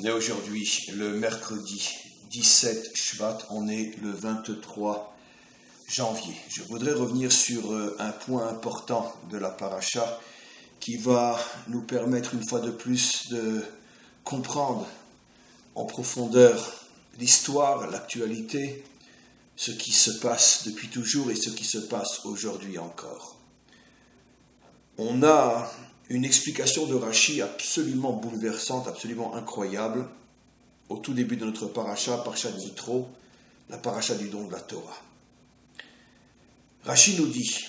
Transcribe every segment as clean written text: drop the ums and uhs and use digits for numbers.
On est aujourd'hui le mercredi 17 Shvat, on est le 23 janvier. Je voudrais revenir sur un point important de la paracha qui va nous permettre une fois de plus de comprendre en profondeur l'histoire, l'actualité, ce qui se passe depuis toujours et ce qui se passe aujourd'hui encore. On a une explication de Rashi absolument bouleversante, absolument incroyable, au tout début de notre paracha, Parashat Yitro, la paracha du don de la Torah. Rashi nous dit,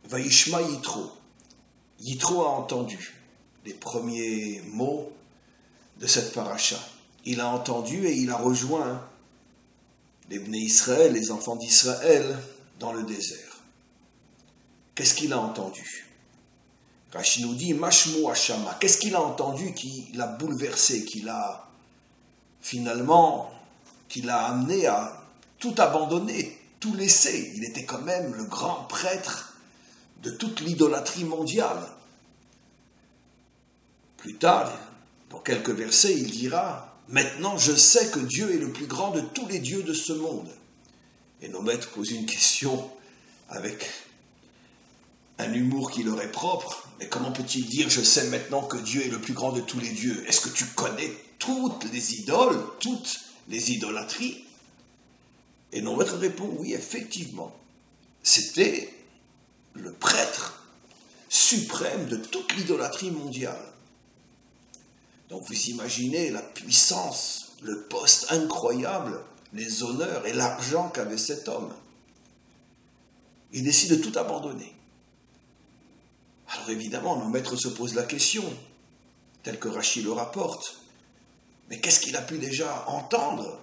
Vayishma Yitro. Yitro a entendu les premiers mots de cette paracha. Il a entendu et il a rejoint les Bnei Israël, les enfants d'Israël, dans le désert. Qu'est-ce qu'il a entendu ? Rashi nous dit, Mashmu Hashama. Qu'est-ce qu'il a entendu qui l'a bouleversé, qui l'a amené à tout abandonner, tout laisser. Il était quand même le grand prêtre de toute l'idolâtrie mondiale. Plus tard, dans quelques versets, il dira, maintenant je sais que Dieu est le plus grand de tous les dieux de ce monde. Et nos maîtres posent une question avec un humour qui leur est propre. Mais comment peut-il dire, je sais maintenant que Dieu est le plus grand de tous les dieux? Est-ce que tu connais toutes les idoles, toutes les idolâtries? Et nos maîtres répondent, oui, effectivement. C'était le prêtre suprême de toute l'idolâtrie mondiale. Donc vous imaginez la puissance, le poste incroyable, les honneurs et l'argent qu'avait cet homme. Il décide de tout abandonner. Alors évidemment, nos maîtres se posent la question, tel que Rashi le rapporte. Mais qu'est-ce qu'il a pu déjà entendre?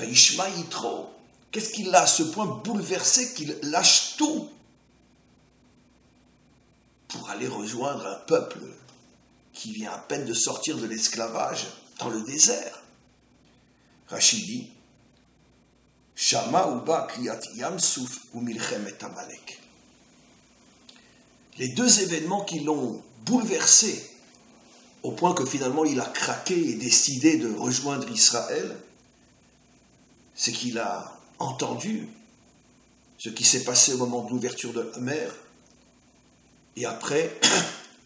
Ishma Yitro. Qu'est-ce qu'il l'a à ce point bouleversé qu'il lâche tout pour aller rejoindre un peuple qui vient à peine de sortir de l'esclavage dans le désert? Rashi dit, Shama uba kriyat Yam-Souf ou Milchemet Amalek. Les deux événements qui l'ont bouleversé, au point que finalement il a craqué et décidé de rejoindre Israël, c'est qu'il a entendu ce qui s'est passé au moment de l'ouverture de la mer, et après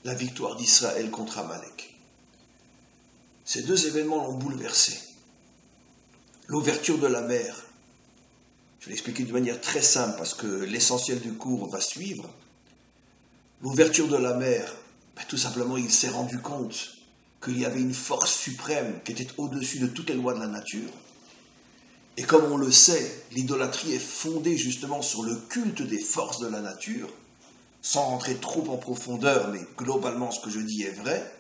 la victoire d'Israël contre Amalek. Ces deux événements l'ont bouleversé. L'ouverture de la mer, je vais l'expliquer d'une manière très simple parce que l'essentiel du cours va suivre. L'ouverture de la mer, tout simplement, il s'est rendu compte qu'il y avait une force suprême qui était au-dessus de toutes les lois de la nature. Et comme on le sait, l'idolâtrie est fondée justement sur le culte des forces de la nature, sans rentrer trop en profondeur, mais globalement ce que je dis est vrai.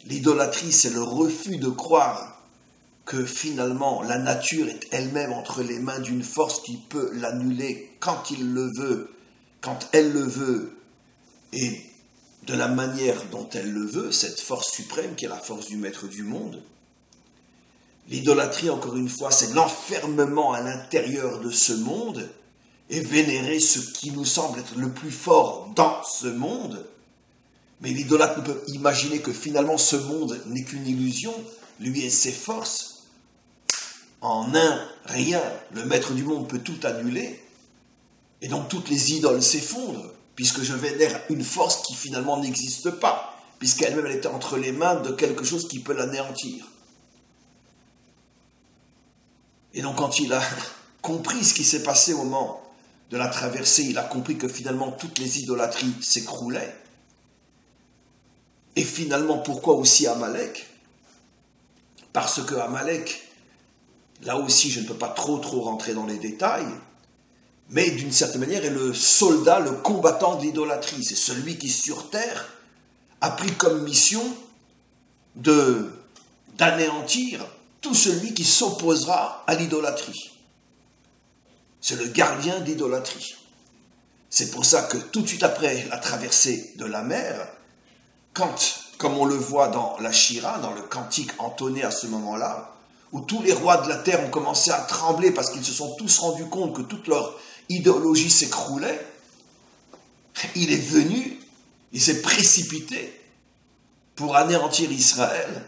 L'idolâtrie, c'est le refus de croire que finalement la nature est elle-même entre les mains d'une force qui peut l'annuler quand il le veut, quand elle le veut, et de la manière dont elle le veut, cette force suprême qui est la force du maître du monde. L'idolâtrie, encore une fois, c'est l'enfermement à l'intérieur de ce monde et vénérer ce qui nous semble être le plus fort dans ce monde. Mais l'idolâtre ne peut imaginer que finalement ce monde n'est qu'une illusion, lui et ses forces. En un rien, le maître du monde peut tout annuler et donc toutes les idoles s'effondrent, puisque je vénère une force qui finalement n'existe pas, puisqu'elle-même elle était entre les mains de quelque chose qui peut l'anéantir. Et donc quand il a compris ce qui s'est passé au moment de la traversée, il a compris que finalement toutes les idolâtries s'écroulaient. Et finalement, pourquoi aussi Amalek? Parce que Amalek, là aussi je ne peux pas trop rentrer dans les détails, mais d'une certaine manière est le soldat, le combattant de l'idolâtrie. C'est celui qui, sur terre, a pris comme mission d'anéantir tout celui qui s'opposera à l'idolâtrie. C'est le gardien d'idolâtrie. C'est pour ça que tout de suite après la traversée de la mer, quand, comme on le voit dans la Shira, dans le cantique entonné à ce moment-là, où tous les rois de la terre ont commencé à trembler parce qu'ils se sont tous rendus compte que toute leur idéologie s'écroulait, il est venu, il s'est précipité pour anéantir Israël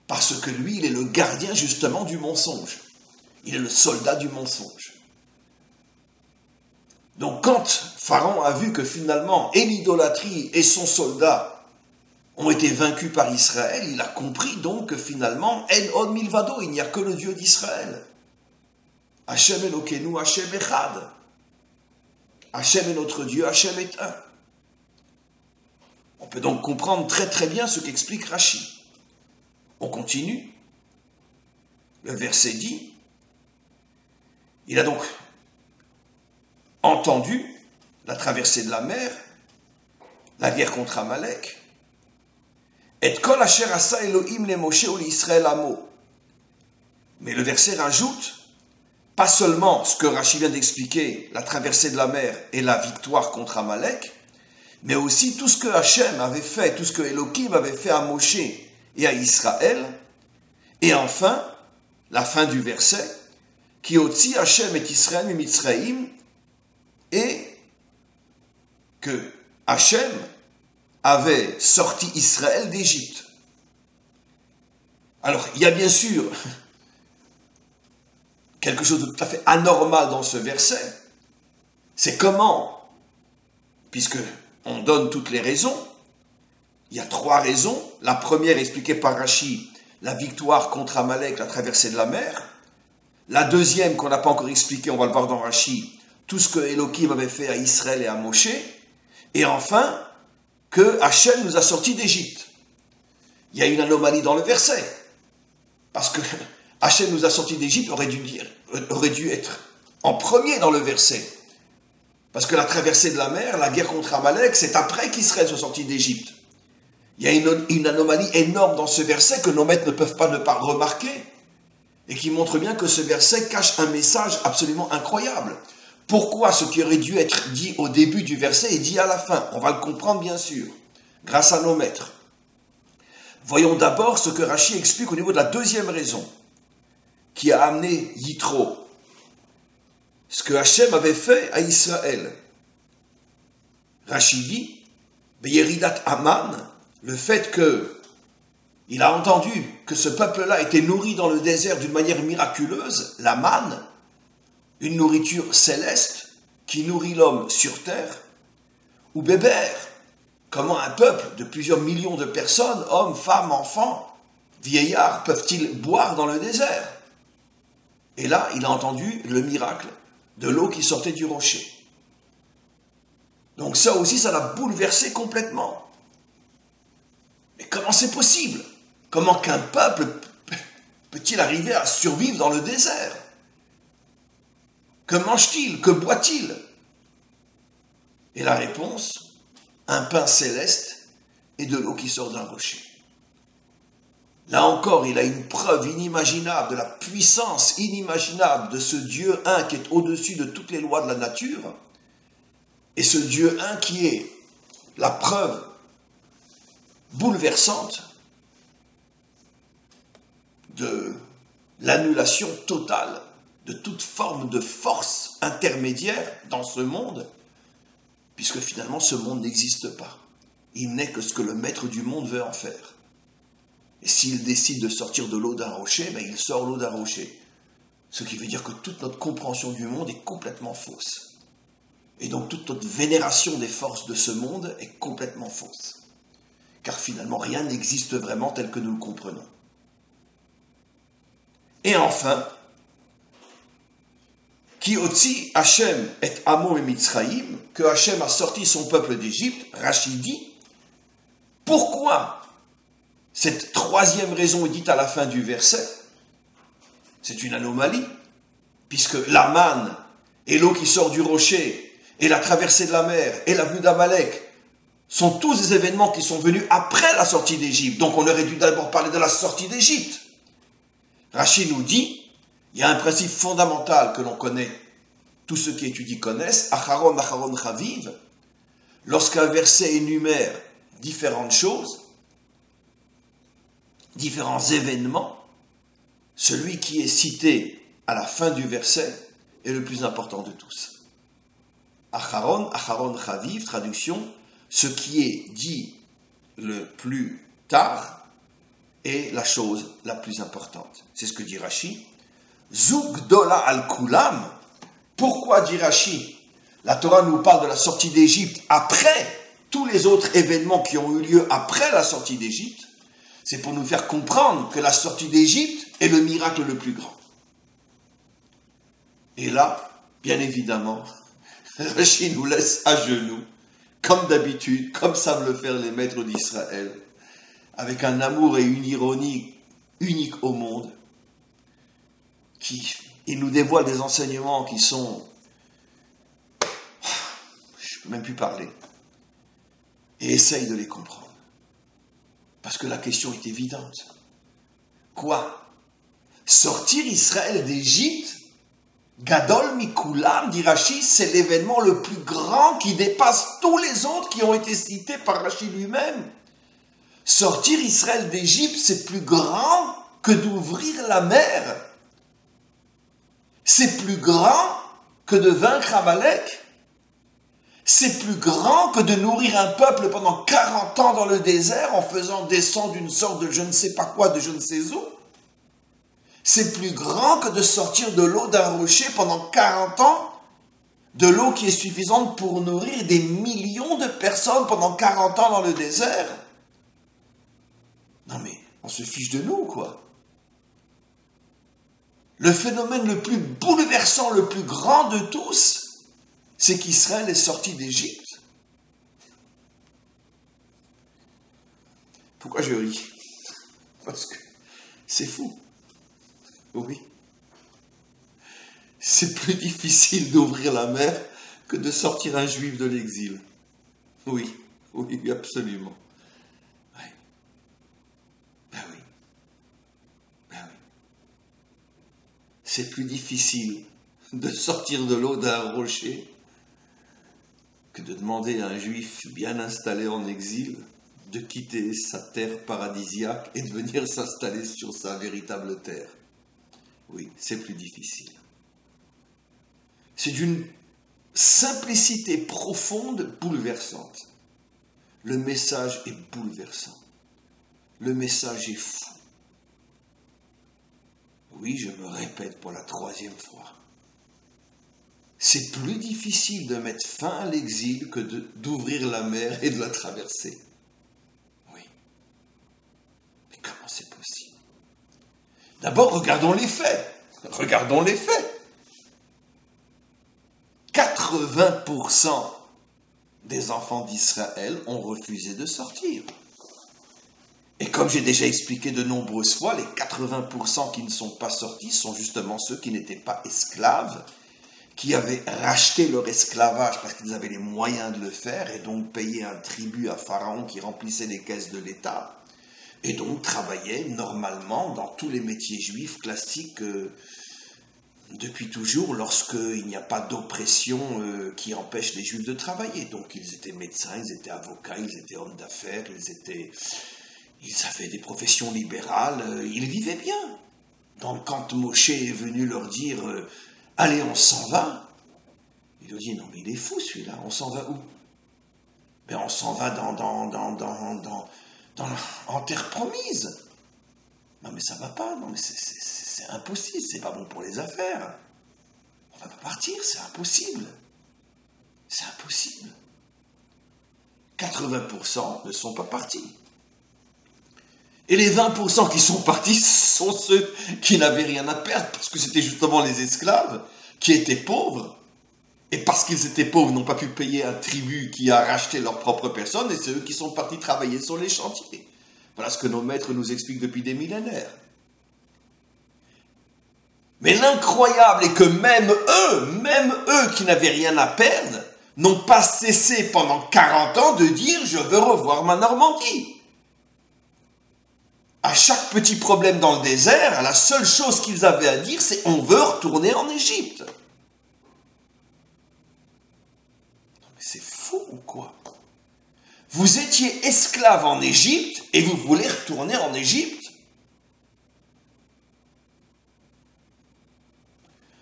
parce que lui, il est le gardien justement du mensonge. Il est le soldat du mensonge. Donc quand Pharaon a vu que finalement, et l'idolâtrie et son soldat ont été vaincus par Israël, il a compris donc que finalement, En od milvado, il n'y a que le Dieu d'Israël. Hachem Elokeinu, Hachem Echad. Hachem est notre Dieu, Hachem est un. On peut donc comprendre très très bien ce qu'explique Rashi. On continue. Le verset dit, il a donc entendu la traversée de la mer, la guerre contre Amalek, et kol asher asa Elohim le Moshe ou l'Israël amo. Mais le verset rajoute, pas seulement ce que Rashi vient d'expliquer, la traversée de la mer et la victoire contre Amalek, mais aussi tout ce que Hachem avait fait, tout ce que Elohim avait fait à Moshe et à Israël, et enfin, la fin du verset, qui otzi Hachem et Israël et Mitzraïm, et que Hachem avait sorti Israël d'Égypte. Alors, il y a bien sûr quelque chose de tout à fait anormal dans ce verset. C'est comment, puisque on donne toutes les raisons, il y a 3 raisons. La première, expliquée par Rashi, la victoire contre Amalek, la traversée de la mer. La deuxième, qu'on n'a pas encore expliquée, on va le voir dans Rashi, tout ce que Elohim avait fait à Israël et à Moshe. Et enfin, que Hachem nous a sortis d'Égypte. Il y a une anomalie dans le verset. Parce que Hachem nous a sortis d'Égypte aurait dû être en premier dans le verset. Parce que la traversée de la mer, la guerre contre Amalek, c'est après qu'Israël soit sorti d'Égypte. Il y a une anomalie énorme dans ce verset que nos maîtres ne peuvent pas ne pas remarquer et qui montre bien que ce verset cache un message absolument incroyable. Pourquoi ce qui aurait dû être dit au début du verset est dit à la fin? On va le comprendre bien sûr, grâce à nos maîtres. Voyons d'abord ce que Rashi explique au niveau de la deuxième raison qui a amené Yitro, ce que Hachem avait fait à Israël. Rashi dit, Beyeridat Aman, le fait qu'il a entendu que ce peuple-là était nourri dans le désert d'une manière miraculeuse, la manne, une nourriture céleste qui nourrit l'homme sur terre, ou Béber, comment un peuple de plusieurs millions de personnes, hommes, femmes, enfants, vieillards, peuvent-ils boire dans le désert? Et là, il a entendu le miracle de l'eau qui sortait du rocher. Donc ça aussi, ça l'a bouleversé complètement. Mais comment c'est possible? Comment qu'un peuple peut-il arriver à survivre dans le désert? Que mange-t-il? Que boit-il? Et la réponse, un pain céleste et de l'eau qui sort d'un rocher. Là encore, il a une preuve inimaginable de la puissance inimaginable de ce Dieu un qui est au-dessus de toutes les lois de la nature, et ce Dieu un qui est la preuve bouleversante de l'annulation totale de toute forme de force intermédiaire dans ce monde, puisque finalement ce monde n'existe pas. Il n'est que ce que le maître du monde veut en faire. Et s'il décide de sortir de l'eau d'un rocher, ben il sort l'eau d'un rocher. Ce qui veut dire que toute notre compréhension du monde est complètement fausse. Et donc toute notre vénération des forces de ce monde est complètement fausse. Car finalement rien n'existe vraiment tel que nous le comprenons. Et enfin, Ki otzi Hachem et Amo et Mitzraïm, que Hachem a sorti son peuple d'Égypte, Rashi dit, pourquoi cette troisième raison est dite à la fin du verset? C'est une anomalie, puisque la manne et l'eau qui sort du rocher, et la traversée de la mer, et la vue d'Amalek, sont tous des événements qui sont venus après la sortie d'Égypte. Donc on aurait dû d'abord parler de la sortie d'Égypte. Rashi nous dit, il y a un principe fondamental que l'on connaît, tous ceux qui étudient connaissent, Acharon, Acharon, Chaviv, lorsqu'un verset énumère différentes choses, différents événements, celui qui est cité à la fin du verset est le plus important de tous. Acharon, Acharon, Chaviv, traduction, ce qui est dit le plus tard est la chose la plus importante. C'est ce que dit Rashi. Zugdola al-Kulam. Pourquoi dit Rashi? La Torah nous parle de la sortie d'Égypte après tous les autres événements qui ont eu lieu après la sortie d'Égypte. C'est pour nous faire comprendre que la sortie d'Égypte est le miracle le plus grand. Et là, bien évidemment, Rashi nous laisse à genoux, comme d'habitude, comme savent le faire les maîtres d'Israël, avec un amour et une ironie uniques au monde, il nous dévoile des enseignements qui sont... Je ne peux même plus parler. Et essaye de les comprendre. Parce que la question est évidente. Quoi? Sortir Israël d'Égypte, Gadol Mikulam, dit Rashi, c'est l'événement le plus grand qui dépasse tous les autres qui ont été cités par Rashi lui-même. Sortir Israël d'Égypte, c'est plus grand que d'ouvrir la mer. C'est plus grand que de vaincre Amalek. C'est plus grand que de nourrir un peuple pendant 40 ans dans le désert en faisant descendre une sorte de je ne sais pas quoi, de je ne sais où. C'est plus grand que de sortir de l'eau d'un rocher pendant 40 ans, de l'eau qui est suffisante pour nourrir des millions de personnes pendant 40 ans dans le désert. Non mais, on se fiche de nous, quoi. Le phénomène le plus bouleversant, le plus grand de tous, c'est qu'Israël est sorti d'Égypte. Pourquoi je ris? Parce que c'est fou. Oui. C'est plus difficile d'ouvrir la mer que de sortir un juif de l'exil. Oui, oui, absolument. Oui. Ben oui. Ben oui. C'est plus difficile de sortir de l'eau d'un rocher que de demander à un juif bien installé en exil de quitter sa terre paradisiaque et de venir s'installer sur sa véritable terre. Oui, c'est plus difficile. C'est d'une simplicité profonde, bouleversante. Le message est bouleversant. Le message est fou. Oui, je me répète pour la 3e fois. C'est plus difficile de mettre fin à l'exil que d'ouvrir la mer et de la traverser. Oui. Mais comment c'est possible? D'abord, regardons les faits. Regardons les faits. 80% des enfants d'Israël ont refusé de sortir. Et comme j'ai déjà expliqué de nombreuses fois, les 80% qui ne sont pas sortis sont justement ceux qui n'étaient pas esclaves, qui avaient racheté leur esclavage parce qu'ils avaient les moyens de le faire et donc payé un tribut à Pharaon qui remplissait les caisses de l'État et donc travaillaient normalement dans tous les métiers juifs classiques depuis toujours lorsqu'il n'y a pas d'oppression qui empêche les juifs de travailler. Donc ils étaient médecins, ils étaient avocats, ils étaient hommes d'affaires, ils avaient des professions libérales, ils vivaient bien. Donc quand Moshe est venu leur dire allez, on s'en va. Il lui dit, non mais il est fou celui-là, on s'en va où? Ben on s'en va en terre promise. Non mais ça va pas, non mais c'est impossible, c'est pas bon pour les affaires. On va pas partir, c'est impossible. C'est impossible. 80% ne sont pas partis. Et les 20% qui sont partis sont ceux qui n'avaient rien à perdre, parce que c'était justement les esclaves qui étaient pauvres. Et parce qu'ils étaient pauvres, n'ont pas pu payer un tribut qui a racheté leur propre personne, et c'est eux qui sont partis travailler sur les chantiers. Voilà ce que nos maîtres nous expliquent depuis des millénaires. Mais l'incroyable est que même eux qui n'avaient rien à perdre, n'ont pas cessé pendant 40 ans de dire « je veux revoir ma Normandie ». À chaque petit problème dans le désert, la seule chose qu'ils avaient à dire, c'est « on veut retourner en Égypte ». Mais c'est fou ou quoi? Vous étiez esclave en Égypte et vous voulez retourner en Égypte?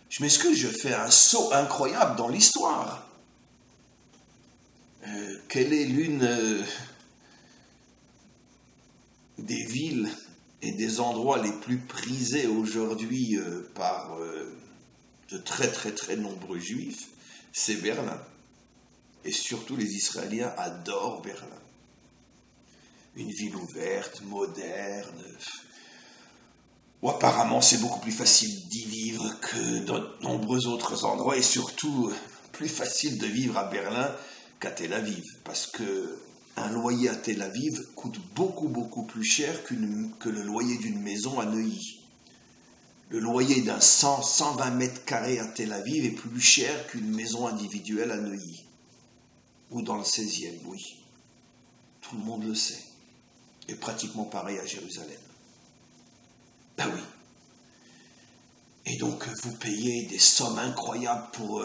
Je m'excuse, je fais un saut incroyable dans l'histoire. Quelle est l'une des villes et des endroits les plus prisés aujourd'hui par de très très très nombreux juifs, c'est Berlin. Et surtout les Israéliens adorent Berlin. Une ville ouverte, moderne, où apparemment c'est beaucoup plus facile d'y vivre que dans de nombreux autres endroits, et surtout plus facile de vivre à Berlin qu'à Tel Aviv, parce que un loyer à Tel Aviv coûte beaucoup beaucoup plus cher que le loyer d'une maison à Neuilly. Le loyer d'un 120 mètres carrés à Tel Aviv est plus cher qu'une maison individuelle à Neuilly, ou dans le 16e, oui. Tout le monde le sait. Et pratiquement pareil à Jérusalem. Ben oui. Et donc vous payez des sommes incroyables pour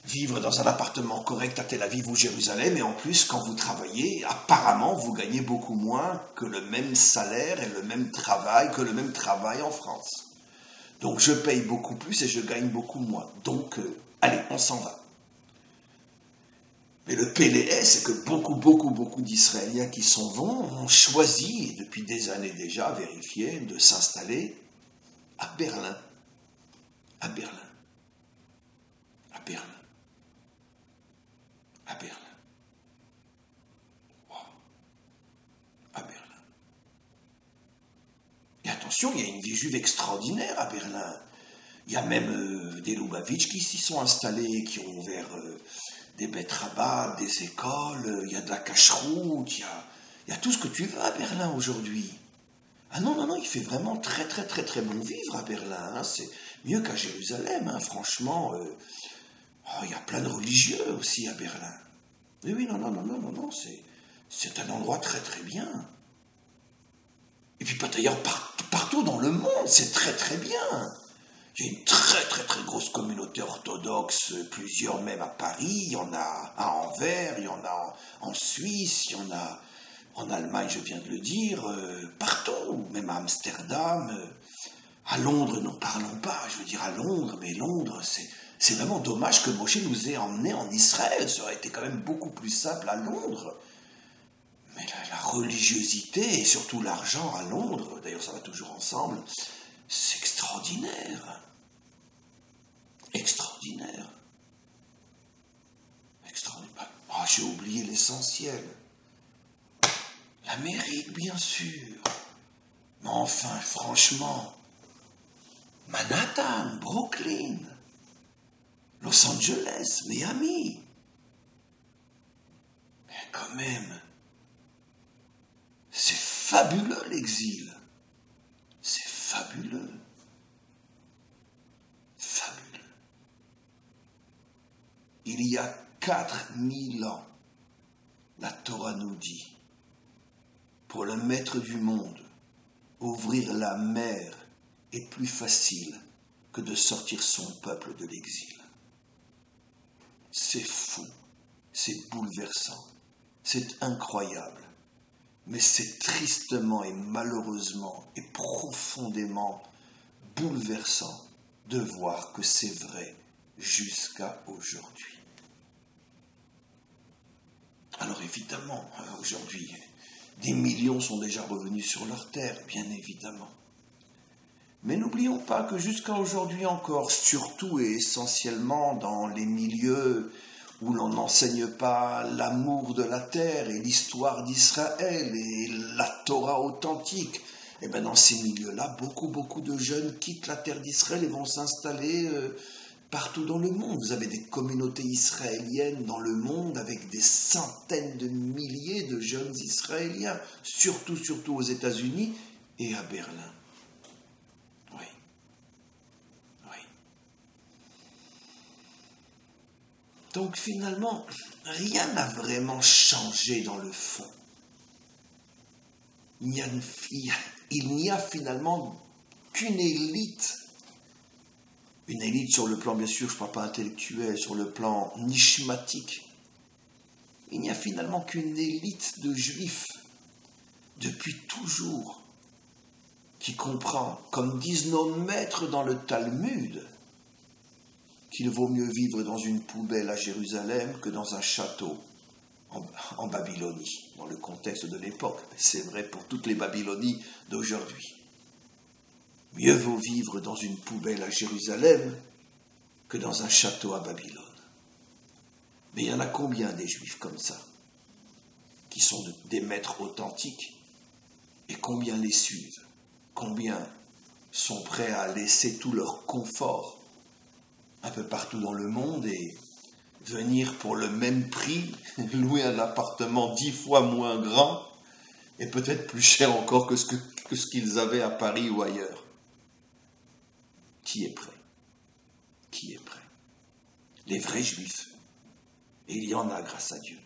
vivre dans un appartement correct à Tel Aviv ou Jérusalem, et en plus quand vous travaillez, apparemment vous gagnez beaucoup moins que le même salaire et le même travail en France. Donc je paye beaucoup plus et je gagne beaucoup moins. Donc allez, on s'en va. Mais le PLS, c'est que beaucoup d'Israéliens qui s'en vont ont choisi, depuis des années déjà, vérifié, de s'installer à Berlin. À Berlin. À Berlin. À Berlin. Wow. À Berlin. Et attention, il y a une vie juive extraordinaire à Berlin. Il y a même des Lubavitch qui s'y sont installés, qui ont ouvert des bêtes rabats, des écoles, il y a de la cacheroute, il y a tout ce que tu veux à Berlin aujourd'hui. Ah non, il fait vraiment très bon vivre à Berlin, hein. C'est mieux qu'à Jérusalem, hein. Franchement. Il y a plein de religieux aussi à Berlin. Oui, non, c'est un endroit très bien. Et puis d'ailleurs partout dans le monde, c'est très bien. Il y a une très grosse communauté orthodoxe, plusieurs même à Paris, il y en a à Anvers, il y en a en Suisse, il y en a en Allemagne, je viens de le dire, partout, même à Amsterdam, à Londres, n'en parlons pas, je veux dire à Londres, mais Londres, c'est vraiment dommage que Moshe nous ait emmenés en Israël, ça aurait été quand même beaucoup plus simple à Londres. Mais la religiosité et surtout l'argent à Londres, d'ailleurs ça va toujours ensemble, c'est extraordinaire. Extraordinaire. Oh, j'ai oublié l'essentiel. L'Amérique, bien sûr. Mais enfin, franchement, Manhattan, Brooklyn, Los Angeles, Miami. Mais quand même, c'est fabuleux l'exil. C'est fabuleux. Fabuleux. Il y a 4000 ans, la Torah nous dit, pour le maître du monde, ouvrir la mer est plus facile que de sortir son peuple de l'exil. C'est fou, c'est bouleversant, c'est incroyable, mais c'est tristement et malheureusement et profondément bouleversant de voir que c'est vrai jusqu'à aujourd'hui. Alors évidemment, aujourd'hui, des millions sont déjà revenus sur leur terre, bien évidemment. Mais n'oublions pas que jusqu'à aujourd'hui encore, surtout et essentiellement dans les milieux où l'on n'enseigne pas l'amour de la terre et l'histoire d'Israël et la Torah authentique, et bien dans ces milieux-là, beaucoup de jeunes quittent la terre d'Israël et vont s'installer partout dans le monde. Vous avez des communautés israéliennes dans le monde avec des centaines de milliers de jeunes Israéliens, surtout aux États-Unis et à Berlin. Oui. Donc finalement, rien n'a vraiment changé dans le fond. Il n'y a finalement qu'une élite. Une élite sur le plan, bien sûr, je ne parle pas intellectuel, sur le plan nishmatique. Il n'y a finalement qu'une élite de juifs, depuis toujours, qui comprend, comme disent nos maîtres dans le Talmud, qu'il vaut mieux vivre dans une poubelle à Jérusalem que dans un château en Babylonie, dans le contexte de l'époque. C'est vrai pour toutes les Babylonies d'aujourd'hui. Mieux vaut vivre dans une poubelle à Jérusalem que dans un château à Babylone. Mais il y en a combien des Juifs comme ça, qui sont des maîtres authentiques, et combien les suivent? Combien sont prêts à laisser tout leur confort un peu partout dans le monde et venir pour le même prix, louer un appartement 10 fois moins grand et peut-être plus cher encore que ce qu'ils avaient à Paris ou ailleurs? Qui est prêt? Qui est prêt? Les vrais Juifs. Et il y en a, grâce à Dieu.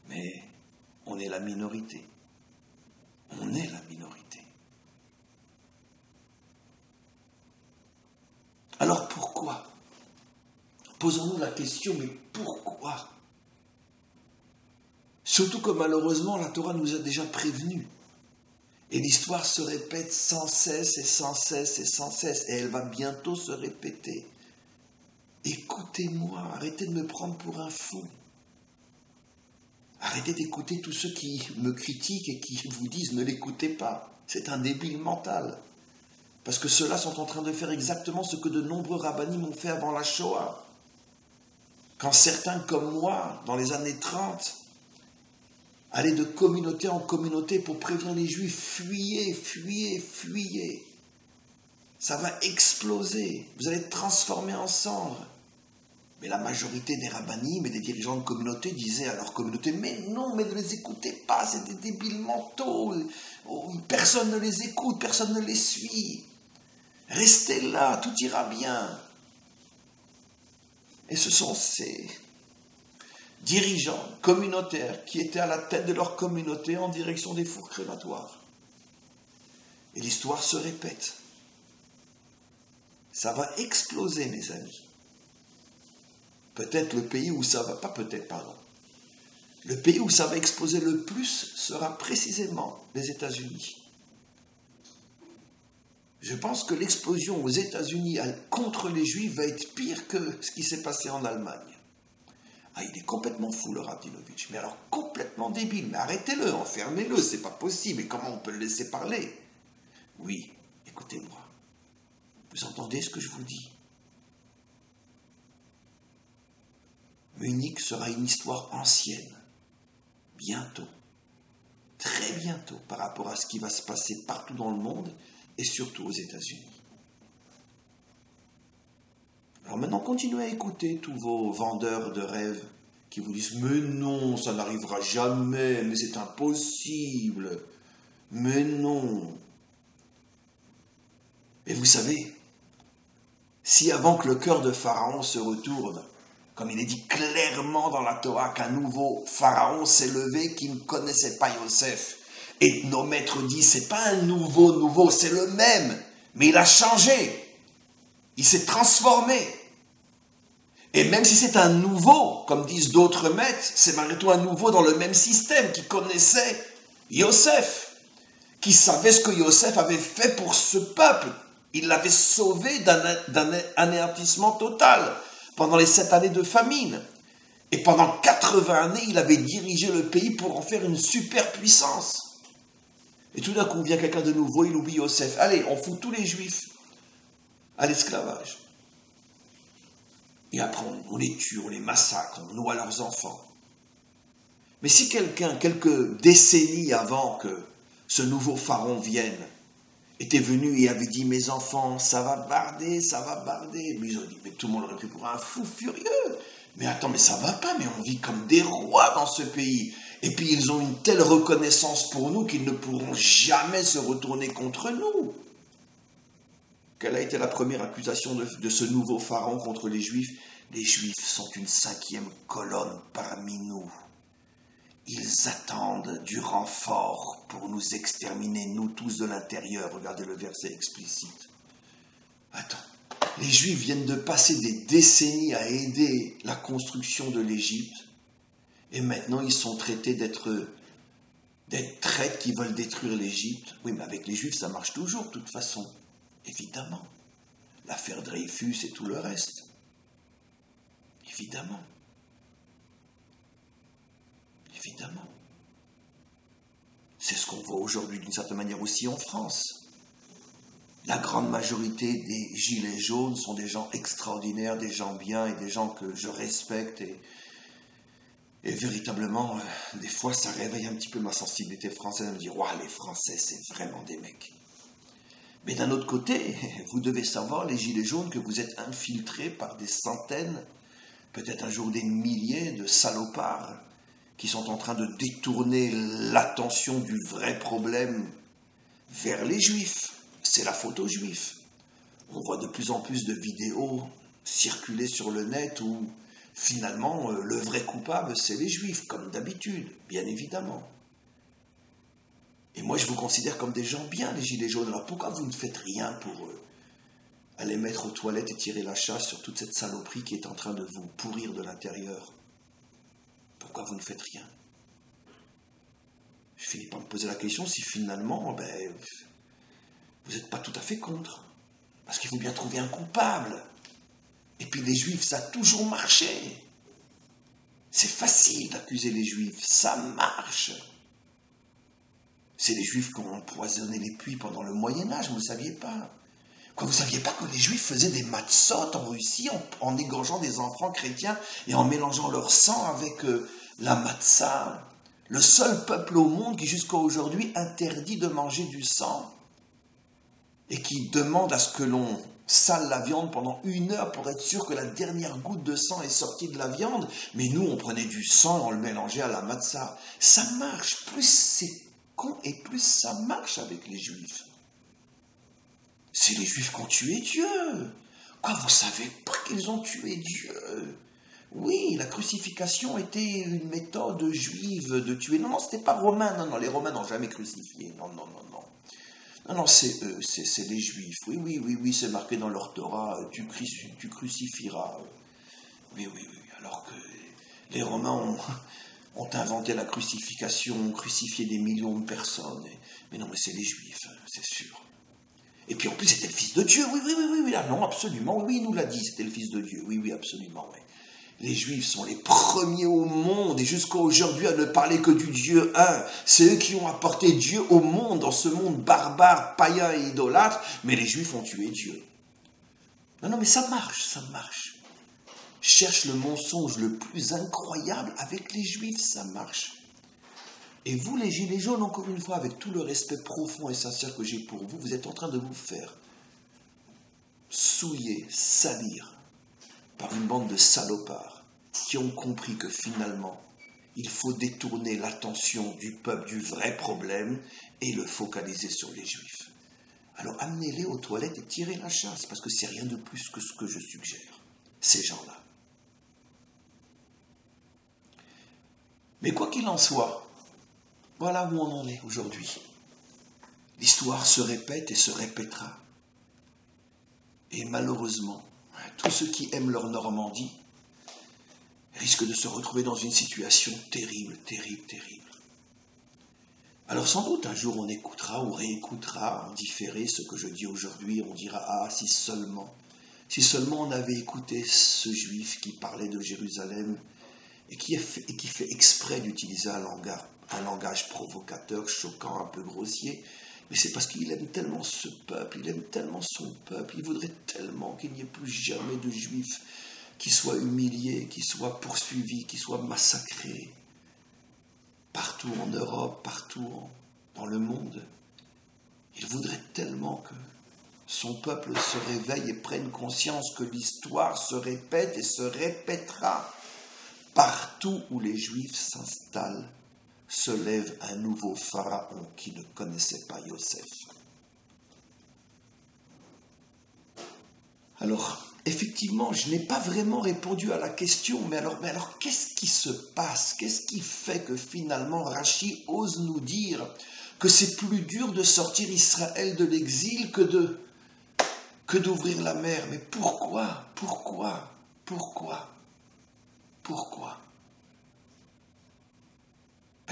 Mais on est la minorité. On est la minorité. Alors pourquoi? Posons-nous la question, mais pourquoi? Surtout que malheureusement, la Torah nous a déjà prévenus. Et l'histoire se répète sans cesse et sans cesse et sans cesse. Et elle va bientôt se répéter. Écoutez-moi, arrêtez de me prendre pour un fou. Arrêtez d'écouter tous ceux qui me critiquent et qui vous disent ne l'écoutez pas. C'est un débile mental. Parce que ceux-là sont en train de faire exactement ce que de nombreux rabbinim ont fait avant la Shoah. Quand certains comme moi, dans les années 30, allaient de communauté en communauté pour prévenir les Juifs, fuyez, fuyez, fuyez. Ça va exploser, vous allez être transformés en cendres. Mais la majorité des rabbinim et des dirigeants de communauté disaient à leur communauté, mais non, mais ne les écoutez pas, c'est des débiles mentaux, personne ne les écoute, personne ne les suit. Restez là, tout ira bien. Et ce sont ces dirigeants communautaires qui étaient à la tête de leur communauté en direction des fours crématoires. Et l'histoire se répète. Ça va exploser, mes amis. Peut-être le pays où ça va, pas peut-être, pardon. Le pays où ça va exploser le plus sera précisément les États-Unis. Je pense que l'explosion aux États-Unis contre les Juifs va être pire que ce qui s'est passé en Allemagne. Ah, il est complètement fou, le Radinovitch. Mais alors, complètement débile. Mais arrêtez-le, enfermez-le, c'est pas possible. Et comment on peut le laisser parler? Oui, écoutez-moi. Vous entendez ce que je vous dis? Munich sera une histoire ancienne. Bientôt. Très bientôt, par rapport à ce qui va se passer partout dans le monde et surtout aux États-Unis. Alors maintenant, continuez à écouter tous vos vendeurs de rêves qui vous disent « Mais non, ça n'arrivera jamais, mais c'est impossible, mais non ». Et vous savez, si avant que le cœur de Pharaon se retourne, comme il est dit clairement dans la Torah qu'un nouveau Pharaon s'est levé qui ne connaissait pas Yosef, et nos maîtres disent, c'est pas un nouveau, c'est le même, mais il a changé, il s'est transformé. Et même si c'est un nouveau, comme disent d'autres maîtres, c'est malgré tout un nouveau dans le même système, qui connaissait Yosef, qui savait ce que Yosef avait fait pour ce peuple. Il l'avait sauvé d'un anéantissement total pendant les 7 années de famine. Et pendant 80 années, il avait dirigé le pays pour en faire une superpuissance. Et tout d'un coup, vient quelqu'un de nouveau, il oublie Yosef. Allez, on fout tous les Juifs à l'esclavage. Et après, on les tue, on les massacre, on noie leurs enfants. Mais si quelqu'un, quelques décennies avant que ce nouveau pharaon vienne, était venu et avait dit « Mes enfants, ça va barder, ça va barder », mais ils ont dit « Mais tout le monde l'aurait pris pour un fou furieux. Mais attends, mais ça va pas, mais on vit comme des rois dans ce pays. » Et puis ils ont une telle reconnaissance pour nous qu'ils ne pourront jamais se retourner contre nous. Quelle a été la première accusation de ce nouveau pharaon contre les Juifs? Les Juifs sont une 5e colonne parmi nous. Ils attendent du renfort pour nous exterminer, nous tous de l'intérieur. Regardez le verset explicite. Attends, les Juifs viennent de passer des décennies à aider la construction de l'Égypte. Et maintenant, ils sont traités d'être traîtres qui veulent détruire l'Égypte. Oui, mais avec les Juifs, ça marche toujours, de toute façon. Évidemment. L'affaire Dreyfus et tout le reste. Évidemment. Évidemment. C'est ce qu'on voit aujourd'hui d'une certaine manière aussi en France. La grande majorité des gilets jaunes sont des gens extraordinaires, des gens bien et des gens que je respecte et véritablement, des fois, ça réveille un petit peu ma sensibilité française à me dire « Waouh, les Français, c'est vraiment des mecs ». Mais d'un autre côté, vous devez savoir, les gilets jaunes, que vous êtes infiltrés par des centaines, peut-être un jour des milliers de salopards qui sont en train de détourner l'attention du vrai problème vers les Juifs. C'est la faute aux Juifs. On voit de plus en plus de vidéos circuler sur le net où finalement le vrai coupable c'est les Juifs, comme d'habitude, bien évidemment. Et moi je vous considère comme des gens bien, les gilets jaunes. Alors pourquoi vous ne faites rien pour aller mettre aux toilettes et tirer la chasse sur toute cette saloperie qui est en train de vous pourrir de l'intérieur? Pourquoi vous ne faites rien? Je finis par me poser la question si finalement, vous n'êtes pas tout à fait contre. Parce qu'il faut bien trouver un coupable. Et puis les Juifs, ça a toujours marché. C'est facile d'accuser les Juifs, ça marche. C'est les Juifs qui ont empoisonné les puits pendant le Moyen-Âge, vous ne le saviez pas. Quoi, vous ne saviez pas que les Juifs faisaient des matzot en Russie en égorgeant des enfants chrétiens et en mélangeant leur sang avec la matzah? Le seul peuple au monde qui jusqu'à aujourd'hui interdit de manger du sang et qui demande à ce que l'on sale la viande pendant 1 heure pour être sûr que la dernière goutte de sang est sortie de la viande. Mais nous, on prenait du sang et on le mélangeait à la matzah. Ça marche. Plus c'est con et plus ça marche avec les Juifs. C'est les Juifs qui ont tué Dieu. Quoi, vous savez pas qu'ils ont tué Dieu? Oui, la crucifixion était une méthode juive de tuer. Non, c'était pas romain. Non, les Romains n'ont jamais crucifié. Non. Non, c'est les Juifs. Oui, c'est marqué dans leur Torah, tu crucifieras. Oui. Alors que les Romains ont inventé la crucifixion, ont crucifié des millions de personnes. Mais non, mais c'est les Juifs, c'est sûr. Et puis en plus, c'était le Fils de Dieu. Oui. Ah non, absolument. Oui, il nous l'a dit, c'était le Fils de Dieu. Oui, absolument. Mais les Juifs sont les premiers au monde et jusqu'à aujourd'hui à ne parler que du Dieu un. C'est eux qui ont apporté Dieu au monde, dans ce monde barbare, païen et idolâtre, mais les Juifs ont tué Dieu. Non, mais ça marche. Cherche le mensonge le plus incroyable avec les Juifs, ça marche. Et vous, les gilets jaunes, encore une fois, avec tout le respect profond et sincère que j'ai pour vous, vous êtes en train de vous faire souiller, salir par une bande de salopards qui ont compris que finalement, il faut détourner l'attention du peuple du vrai problème et le focaliser sur les Juifs. Alors amenez-les aux toilettes et tirez la chasse, parce que c'est rien de plus que ce que je suggère, ces gens-là. Mais quoi qu'il en soit, voilà où on en est aujourd'hui. L'histoire se répète et se répétera. Et malheureusement, tous ceux qui aiment leur Normandie risquent de se retrouver dans une situation terrible. Alors sans doute un jour on écoutera ou réécoutera en différé ce que je dis aujourd'hui, on dira « Ah, si seulement on avait écouté ce juif qui parlait de Jérusalem et qui fait exprès d'utiliser un langage provocateur, choquant, un peu grossier, mais c'est parce qu'il aime tellement ce peuple, il aime tellement son peuple, il voudrait tellement qu'il n'y ait plus jamais de juifs qui soient humiliés, qui soient poursuivis, qui soient massacrés, partout en Europe, partout dans le monde. Il voudrait tellement que son peuple se réveille et prenne conscience que l'histoire se répète et se répétera. Partout où les Juifs s'installent, se lève un nouveau pharaon qui ne connaissait pas Yosef. Alors, effectivement, je n'ai pas vraiment répondu à la question, mais alors qu'est-ce qui se passe? Qu'est-ce qui fait que finalement Rachi ose nous dire que c'est plus dur de sortir Israël de l'exil que d'ouvrir la mer? Mais pourquoi?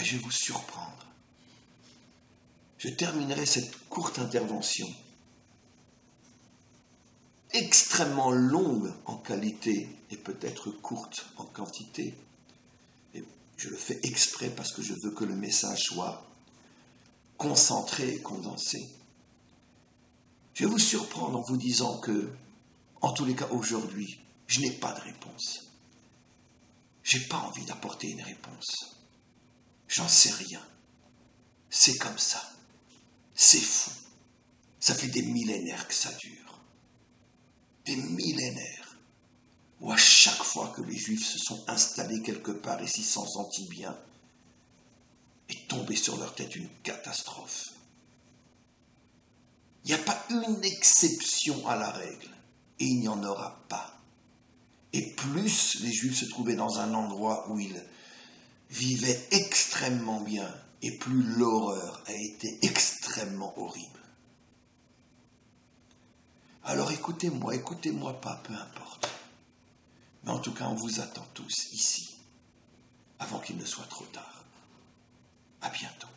Je vais vous surprendre. Je terminerai cette courte intervention, extrêmement longue en qualité et peut-être courte en quantité. Et Je le fais exprès parce que je veux que le message soit concentré et condensé. Je vais vous surprendre en vous disant que, en tous les cas aujourd'hui, je n'ai pas de réponse. Je n'ai pas envie d'apporter une réponse. J'en sais rien. C'est comme ça. C'est fou. Ça fait des millénaires que ça dure. Des millénaires. Où à chaque fois que les Juifs se sont installés quelque part et s'y sont sentis bien, est tombée sur leur tête une catastrophe. Il n'y a pas une exception à la règle, et il n'y en aura pas. Et plus les Juifs se trouvaient dans un endroit où ils vivaient extrêmement bien, et plus l'horreur a été extrêmement horrible. Alors écoutez-moi pas, peu importe. Mais en tout cas, on vous attend tous ici, avant qu'il ne soit trop tard. À bientôt.